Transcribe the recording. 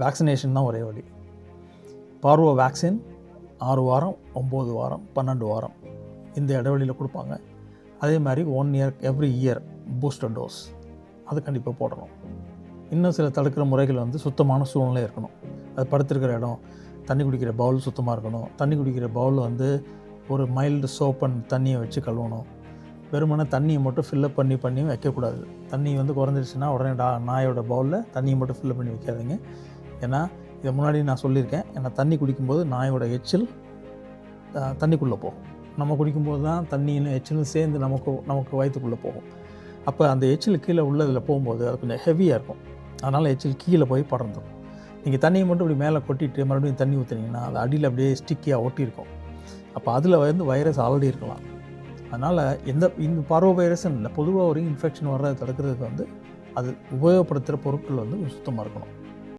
Vaccination தான் ஒரே வழி. பார்வோ வேக்சின் 6 வாரம், 9 வாரம், 12 வாரம் இந்த இடைவெளியில் கொடுப்பாங்க. அதே மாதிரி 1 year every year booster dose அது கண்டிப்பாக போடணும். இன்னும் சில தடுக்கிற முறைகள் வந்து சுத்தமான சூழ்நிலை இருக்கணும். அது படுத்திருக்கிற இடம், தண்ணி குடிக்கிற பவுல் சுத்தமாக இருக்கணும். தண்ணி குடிக்கிற பவுல் வந்து ஒரு மைல்டு சோப் அண்ட் தண்ணியை வச்சு கழுவணும். வெறுமனே தண்ணியை மட்டும் ஃபில்லப் பண்ணி வைக்கக்கூடாது. தண்ணி வந்து குறைஞ்சிருச்சுன்னா உடனே நாயோட பவுலில் தண்ணியை மட்டும் ஃபில்லப் பண்ணி வைக்காதீங்க. ஏன்னா இதை முன்னாடி நான் சொல்லியிருக்கேன். ஏன்னா தண்ணி குடிக்கும்போது நாயோட எச்சில் தண்ணிக்குள்ளே போகும். நம்ம குடிக்கும்போது தான் தண்ணியும் எச்சிலும் சேர்ந்து நமக்கு வயிற்றுக்குள்ளே போகும். அப்போ அந்த எச்சில் கீழே உள்ளதில் போகும்போது அது கொஞ்சம் ஹெவியாக இருக்கும். அதனால் எச்சில் கீழே போய் படர்ந்துடும். நீங்கள் தண்ணியை மட்டும் இப்படி மேலே கொட்டிட்டு மறுபடியும் தண்ணி ஊற்றுனீங்கன்னா அது அடியில் அப்படியே ஸ்டிக்கியாக ஒட்டியிருக்கும். அப்போ அதில் வந்து வைரஸ் ஆல்ரெடி இருக்கலாம். அதனால் இந்த பார்வோ வைரஸ்ன்னு இல்லை, பொதுவாக ஒரு இன்ஃபெக்ஷன் வர்றதை தடுக்கிறதுக்கு வந்து அது உபயோகப்படுத்துகிற பொருட்கள் வந்து சுத்தமாக இருக்கணும்.